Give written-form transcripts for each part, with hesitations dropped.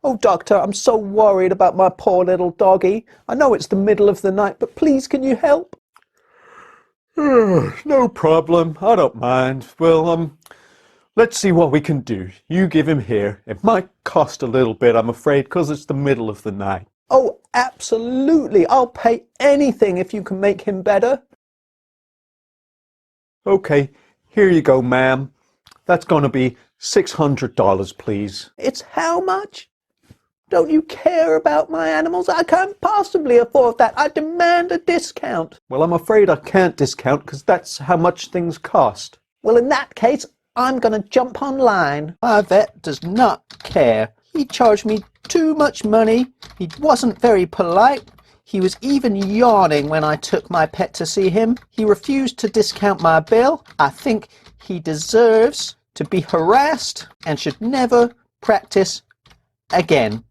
Oh, doctor, I'm so worried about my poor little doggy. I know it's the middle of the night, but please can you help? No problem. I don't mind. Well, let's see what we can do. You give him here. It might cost a little bit, I'm afraid, because it's the middle of the night. Oh, absolutely. I'll pay anything if you can make him better. Okay, here you go, ma'am. That's going to be $600, please. It's how much? Don't you care about my animals? I can't possibly afford that. I demand a discount. Well, I'm afraid I can't discount because that's how much things cost. Well, in that case, I'm going to jump online. My vet does not care. He charged me too much money. He wasn't very polite. He was even yawning when I took my pet to see him. He refused to discount my bill. I think he deserves to be harassed and should never practice again.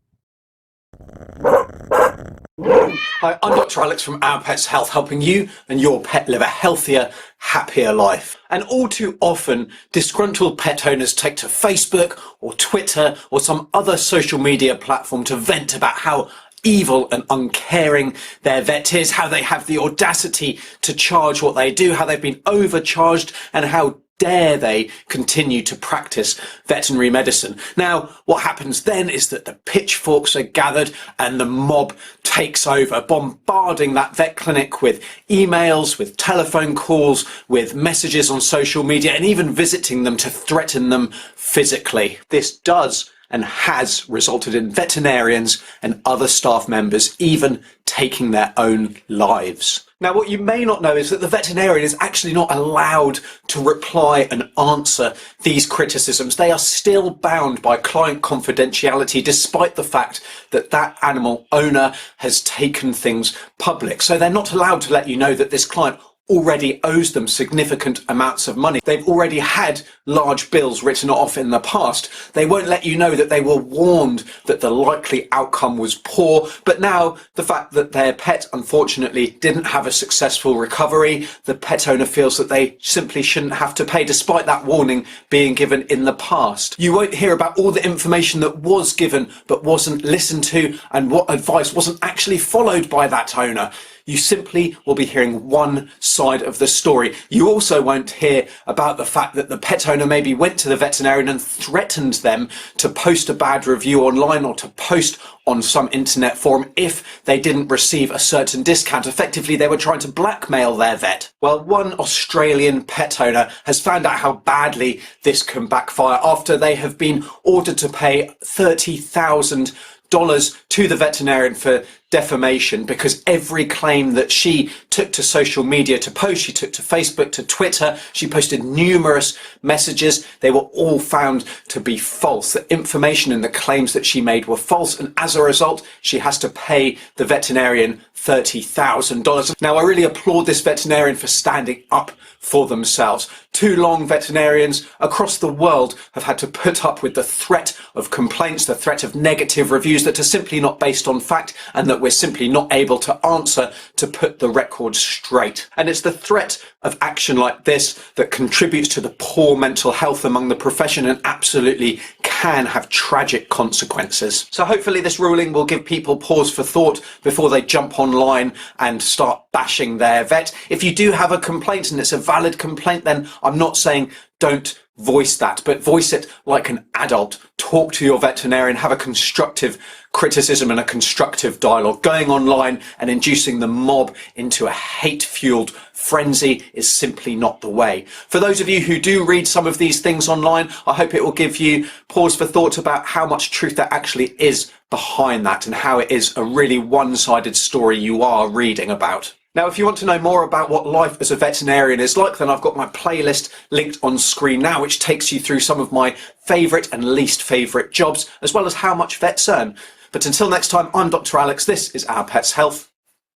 Hi, I'm Dr. Alex from Our Pets Health, helping you and your pet live a healthier, happier life. And all too often, disgruntled pet owners take to Facebook or Twitter or some other social media platform to vent about how evil and uncaring their vet is, how they have the audacity to charge what they do, how they've been overcharged, and how dare they continue to practice veterinary medicine. Now, what happens then is that the pitchforks are gathered and the mob takes over, bombarding that vet clinic with emails, with telephone calls, with messages on social media, and even visiting them to threaten them physically. This does and has resulted in veterinarians and other staff members even taking their own lives. Now, what you may not know is that the veterinarian is actually not allowed to reply and answer these criticisms. They are still bound by client confidentiality, despite the fact that that animal owner has taken things public. So they're not allowed to let you know that this client already owes them significant amounts of money. They've already had large bills written off in the past. They won't let you know that they were warned that the likely outcome was poor, but now the fact that their pet unfortunately didn't have a successful recovery, the pet owner feels that they simply shouldn't have to pay despite that warning being given in the past. You won't hear about all the information that was given but wasn't listened to and what advice wasn't actually followed by that owner. You simply will be hearing one side of the story. You also won't hear about the fact that the pet owner maybe went to the veterinarian and threatened them to post a bad review online or to post on some internet forum if they didn't receive a certain discount. Effectively, they were trying to blackmail their vet. Well, one Australian pet owner has found out how badly this can backfire after they have been ordered to pay $30,000 to the veterinarian for defamation because every claim that she took to social media to post, she took to Facebook, to Twitter, she posted numerous messages, they were all found to be false. The information and the claims that she made were false, and as a result she has to pay the veterinarian $30,000. Now, I really applaud this veterinarian for standing up for themselves. Too long, veterinarians across the world have had to put up with the threat of complaints, the threat of negative reviews that are simply not based on fact and that we're simply not able to answer to put the record straight. And it's the threat of action like this that contributes to the poor mental health among the profession and absolutely can have tragic consequences. So hopefully this ruling will give people pause for thought before they jump online and start bashing their vet. If you do have a complaint and it's a valid complaint, then I'm not saying don't voice that, but voice it like an adult. Talk to your veterinarian, have a constructive criticism and a constructive dialogue. Going online and inducing the mob into a hate-fueled frenzy is simply not the way. For those of you who do read some of these things online, I hope it will give you pause for thought about how much truth there actually is behind that and how it is a really one-sided story you are reading about. Now, if you want to know more about what life as a veterinarian is like, then I've got my playlist linked on screen now, which takes you through some of my favourite and least favourite jobs, as well as how much vets earn. But until next time, I'm Dr. Alex. This is Our Pets Health,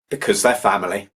because they're family.